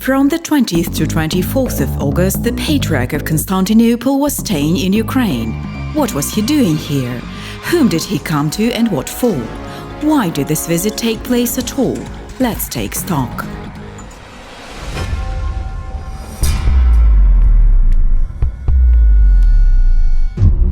From the 20th to 24th of August, the Patriarch of Constantinople was staying in Ukraine. What was he doing here? Whom did he come to and what for? Why did this visit take place at all? Let's take stock.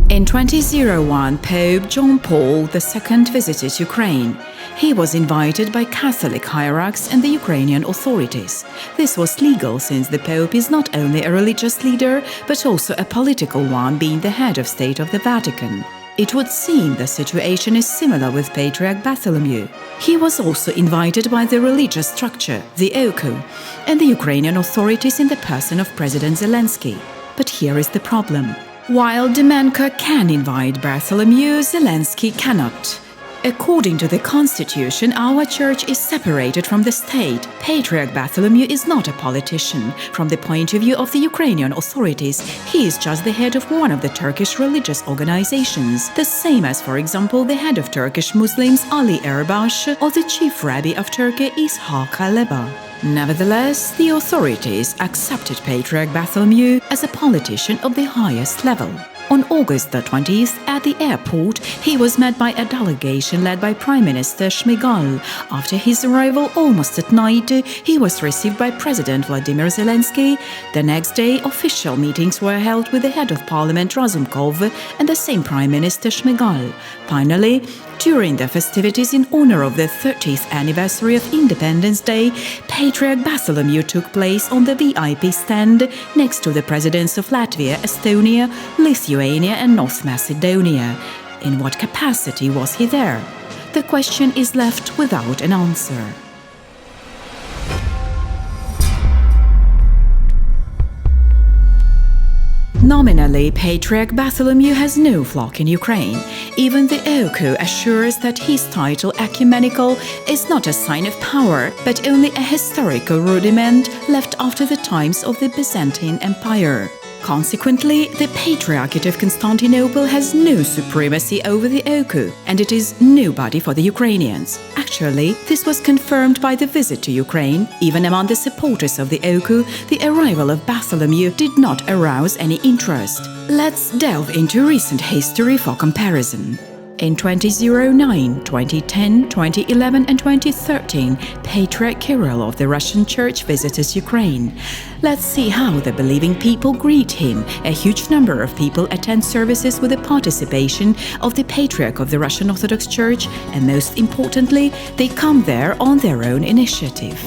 In 2001, Pope John Paul II visited Ukraine. He was invited by Catholic hierarchs and the Ukrainian authorities. This was legal since the Pope is not only a religious leader, but also a political one, being the head of state of the Vatican. It would seem the situation is similar with Patriarch Bartholomew. He was also invited by the religious structure, the OKU, and the Ukrainian authorities in the person of President Zelensky. But here is the problem. While Demenko can invite Bartholomew, Zelensky cannot. According to the constitution, our church is separated from the state. Patriarch Bartholomew is not a politician. From the point of view of the Ukrainian authorities, he is just the head of one of the Turkish religious organizations, the same as, for example, the head of Turkish Muslims Ali Erbash or the chief rabbi of Turkey Ishaq Aleba. Nevertheless, the authorities accepted Patriarch Bartholomew as a politician of the highest level. On August the 20th, at the airport, he was met by a delegation led by Prime Minister Shmyhal. After his arrival almost at night, he was received by President Vladimir Zelensky. The next day, official meetings were held with the head of parliament Razumkov and the same Prime Minister Shmyhal. Finally, during the festivities in honor of the 30th anniversary of Independence Day, Patriarch Bartholomew took place on the VIP stand next to the presidents of Latvia, Estonia, Lithuania and North Macedonia. In what capacity was he there? The question is left without an answer. Nominally, Patriarch Bartholomew has no flock in Ukraine. Even the OKU assures that his title ecumenical is not a sign of power, but only a historical rudiment left after the times of the Byzantine Empire. Consequently, the Patriarchate of Constantinople has no supremacy over the OKU, and it is nobody for the Ukrainians. Actually, this was confirmed by the visit to Ukraine. Even among the supporters of the OKU, the arrival of Bartholomew did not arouse any interest. Let's delve into recent history for comparison. In 2009, 2010, 2011 and 2013, Patriarch Kirill of the Russian Church visited Ukraine. Let's see how the believing people greet him. A huge number of people attend services with the participation of the Patriarch of the Russian Orthodox Church, and most importantly, they come there on their own initiative.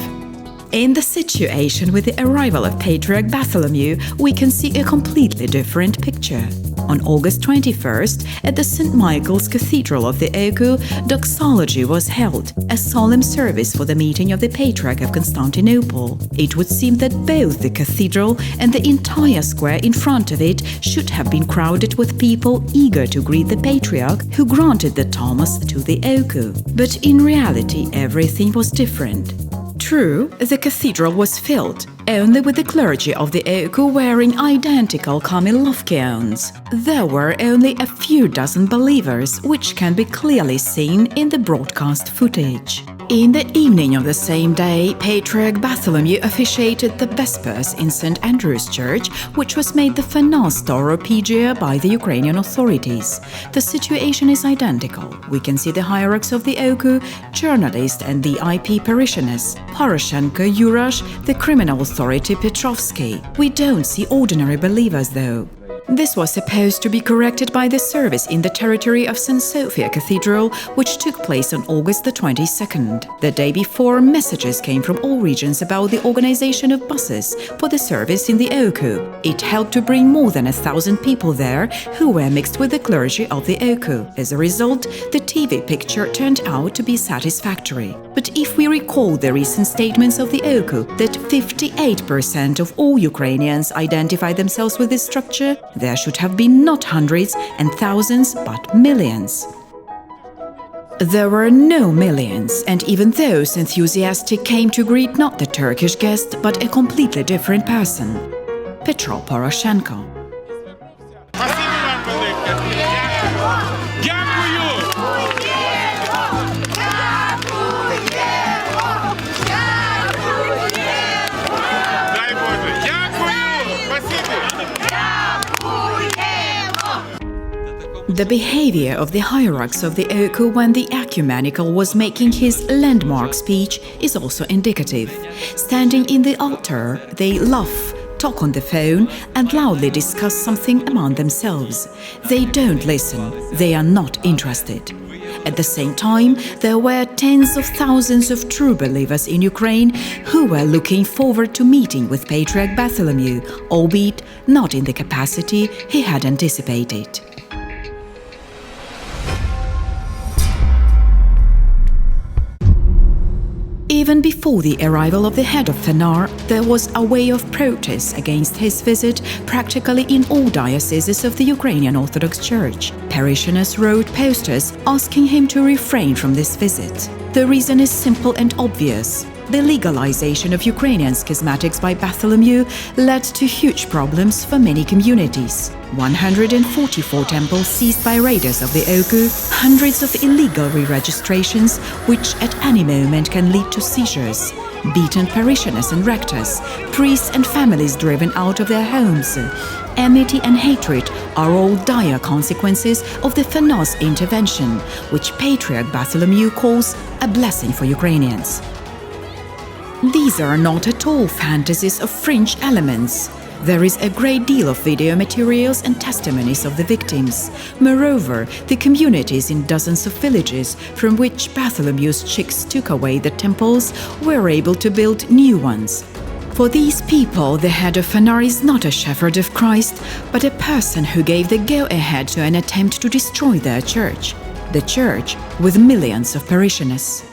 In the situation with the arrival of Patriarch Bartholomew, we can see a completely different picture. On August 21st, at the St. Michael's Cathedral of the OKU, doxology was held, a solemn service for the meeting of the Patriarch of Constantinople. It would seem that both the cathedral and the entire square in front of it should have been crowded with people eager to greet the Patriarch who granted the Thomas to the OKU. But in reality, everything was different. True, the cathedral was filled, only with the clergy of the OKU wearing identical Kamilov gowns. There were only a few dozen believers, which can be clearly seen in the broadcast footage. In the evening of the same day, Patriarch Bartholomew officiated the Vespers in St. Andrew's Church, which was made the finance Tauropegia by the Ukrainian authorities. The situation is identical. We can see the hierarchs of the OKU, journalists and VIP parishioners, Poroshenko, Yurash, the criminal authority Petrovsky. We don't see ordinary believers though. This was supposed to be corrected by the service in the territory of St. Sophia Cathedral, which took place on August the 22nd. The day before, messages came from all regions about the organization of buses for the service in the OKU. It helped to bring more than 1,000 people there who were mixed with the clergy of the OKU. As a result, the TV picture turned out to be satisfactory. But if we recall the recent statements of the OKU that 58% of all Ukrainians identify themselves with this structure, there should have been not hundreds and thousands, but millions. There were no millions, and even those enthusiastic came to greet not the Turkish guest, but a completely different person, Petro Poroshenko. The behavior of the hierarchs of the Oku when the ecumenical was making his landmark speech is also indicative. Standing in the altar, they laugh, talk on the phone, and loudly discuss something among themselves. They don't listen, they are not interested. At the same time, there were tens of thousands of true believers in Ukraine who were looking forward to meeting with Patriarch Bartholomew, albeit not in the capacity he had anticipated. Even before the arrival of the head of Fenar, there was a wave of protest against his visit practically in all dioceses of the Ukrainian Orthodox Church. Parishioners wrote posters asking him to refrain from this visit. The reason is simple and obvious. The legalization of Ukrainian schismatics by Bartholomew led to huge problems for many communities. 144 temples seized by raiders of the Oku, hundreds of illegal re-registrations, which at any moment can lead to seizures, beaten parishioners and rectors, priests and families driven out of their homes. Enmity and hatred are all dire consequences of the Fenas intervention, which Patriarch Bartholomew calls a blessing for Ukrainians. These are not at all fantasies of fringe elements. There is a great deal of video materials and testimonies of the victims. Moreover, the communities in dozens of villages from which Bartholomew's chicks took away the temples were able to build new ones. For these people, the head of Fenar is not a shepherd of Christ, but a person who gave the go-ahead to an attempt to destroy their church. The church with millions of parishioners.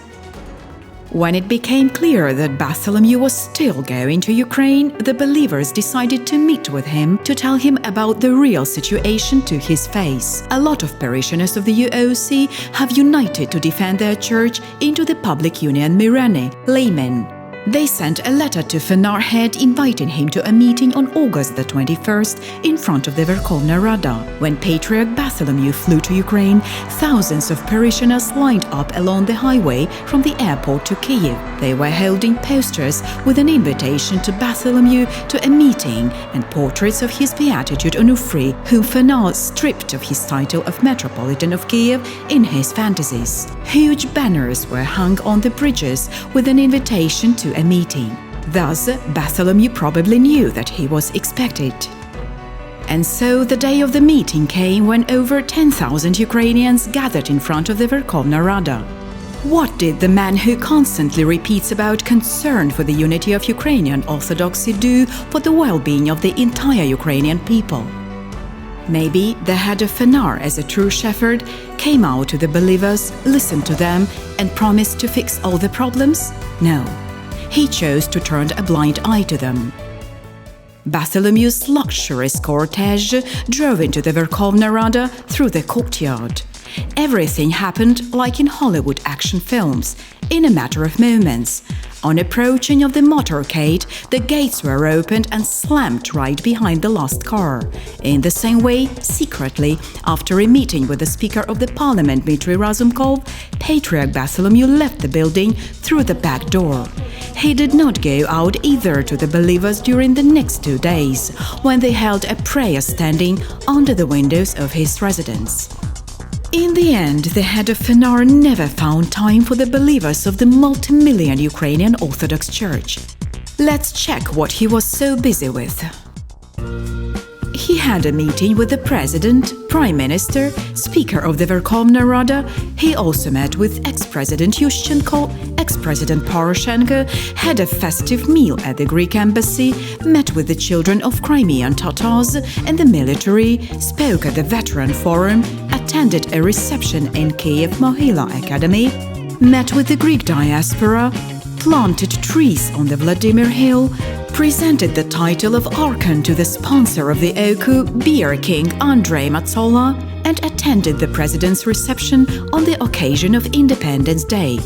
When it became clear that Bartholomew was still going to Ukraine, the believers decided to meet with him to tell him about the real situation to his face. A lot of parishioners of the UOC have united to defend their church into the public union Mirene, laymen. They sent a letter to Fenar head inviting him to a meeting on August the 21st in front of the Verkhovna Rada. When Patriarch Bartholomew flew to Ukraine, thousands of parishioners lined up along the highway from the airport to Kyiv. They were holding posters with an invitation to Bartholomew to a meeting and portraits of his beatitude Onufri, whom Fenar stripped of his title of Metropolitan of Kyiv in his fantasies. Huge banners were hung on the bridges with an invitation to a meeting. Thus, Bartholomew probably knew that he was expected. And so the day of the meeting came when over 10,000 Ukrainians gathered in front of the Verkhovna Rada. What did the man who constantly repeats about concern for the unity of Ukrainian Orthodoxy do for the well-being of the entire Ukrainian people? Maybe the head of Fenar, as a true shepherd, came out to the believers, listened to them, and promised to fix all the problems? No. He chose to turn a blind eye to them. Bartholomew's luxurious cortege drove into the Verkhovna Rada through the courtyard. Everything happened like in Hollywood action films, in a matter of moments. On approaching of the motorcade, the gates were opened and slammed right behind the last car. In the same way, secretly, after a meeting with the Speaker of the Parliament, Dmitry Razumkov, Patriarch Bartholomew left the building through the back door. He did not go out either to the believers during the next 2 days, when they held a prayer standing under the windows of his residence. In the end, the head of Fenar never found time for the believers of the multi-million Ukrainian Orthodox Church. Let's check what he was so busy with. He had a meeting with the President, Prime Minister, Speaker of the Verkhovna Rada. He also met with ex-President Yushchenko, ex-President Poroshenko, had a festive meal at the Greek embassy, met with the children of Crimean Tatars and the military, spoke at the Veteran Forum, attended a reception in Kyiv Mohila Academy, met with the Greek diaspora, planted trees on the Vladimir Hill, presented the title of Archon to the sponsor of the Oku, Beer King Andrei Matsola, and attended the president's reception on the occasion of Independence Day.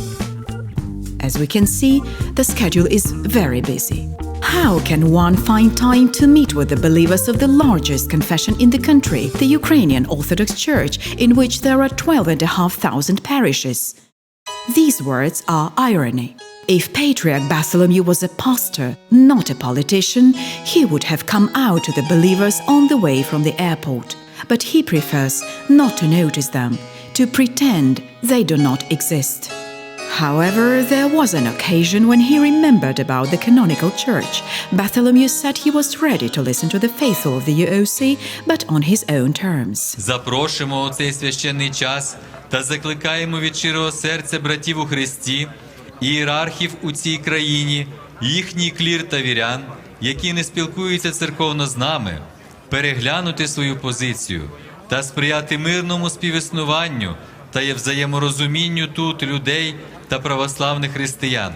As we can see, the schedule is very busy. How can one find time to meet with the believers of the largest confession in the country, the Ukrainian Orthodox Church, in which there are 12,500 parishes? These words are irony. If Patriarch Bartholomew was a pastor, not a politician, he would have come out to the believers on the way from the airport. but he prefers not to notice them, to pretend they do not exist. However, there was an occasion when he remembered about the canonical church. Bartholomew said he was ready to listen to the faithful of the UOC, but on his own terms. Запрошуємо у цей священний час та закликаємо від щирого серця братів у Христі, ієрархів у цій країні, їхній клір та вірян, які не спілкуються церковно з нами, переглянути свою позицію та сприяти мирному співіснуванню та взаєморозумінню тут людей та православних християн,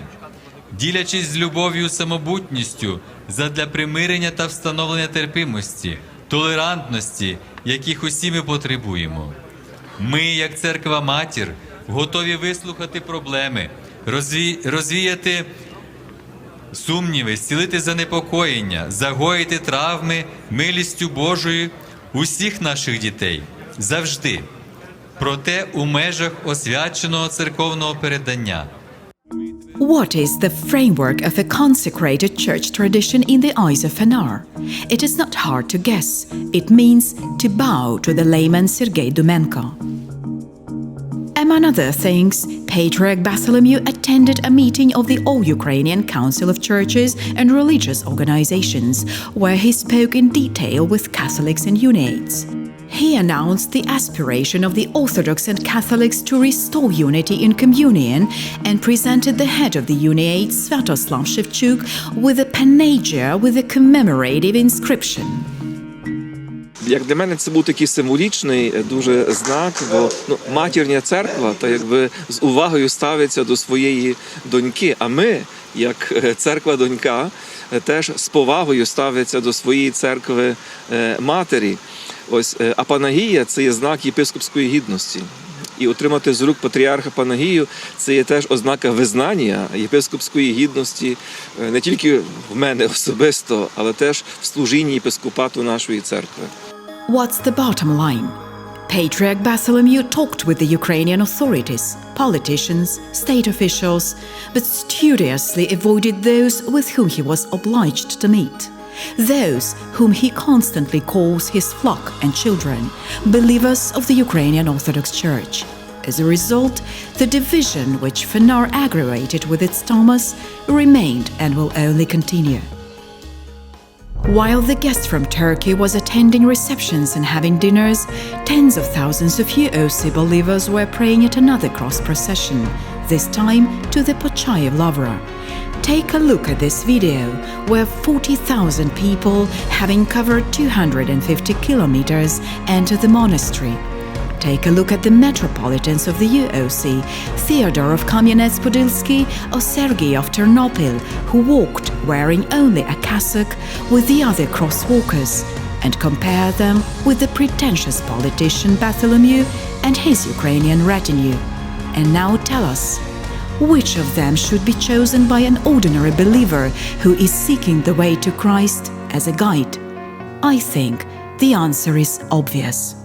ділячись з любов'ю, самобутністю задля примирення та встановлення терпимості, толерантності, яких усі ми потребуємо. Ми, як церква-матір, готові вислухати проблеми, розвіяти сумніви, зцілити занепокоєння, загоїти травми милістю Божою усіх наших дітей, завжди. Проте у межах освяченого церковного передання. What is the framework of a consecrated church tradition in the eyes of Fanar? It is not hard to guess. It means to bow to the layman Sergei Dumenko. Among other things, Patriarch Bartholomew attended a meeting of the All-Ukrainian Council of Churches and Religious Organizations, where he spoke in detail with Catholics and Uniates. He announced the aspiration of the Orthodox and Catholics to restore unity in communion and presented the head of the Uniates, Sviatoslav Shevchuk, with a panegyr with a commemorative inscription. Як для мене це був такий символічний дуже знак, бо матірня церква та якби з увагою ставиться до своєї доньки, а ми, як церква-донька, теж з повагою ставиться до своєї церкви матері. Ось апанагія – це є знак єпископської гідності. І отримати з рук патріарха панагію – це є теж ознака визнання єпископської гідності не тільки в мене особисто, але теж в служінні єпископату нашої церкви. What's the bottom line? Patriarch Bartholomew talked with the Ukrainian authorities, politicians, state officials, but studiously avoided those with whom he was obliged to meet. Those whom he constantly calls his flock and children, believers of the Ukrainian Orthodox Church. As a result, the division which Fanar aggravated with its Thomas remained and will only continue. While the guest from Turkey was attending receptions and having dinners, tens of thousands of UOC believers were praying at another cross procession, this time to the Pochayev Lavra. Take a look at this video, where 40,000 people, having covered 250 kilometers, enter the monastery. Take a look at the metropolitans of the UOC, Theodore of Kamyanets-Podilsky or Sergei of Ternopil, who walked wearing only a cassock with the other crosswalkers, and compare them with the pretentious politician Bartholomew and his Ukrainian retinue. And now tell us, which of them should be chosen by an ordinary believer who is seeking the way to Christ as a guide? I think the answer is obvious.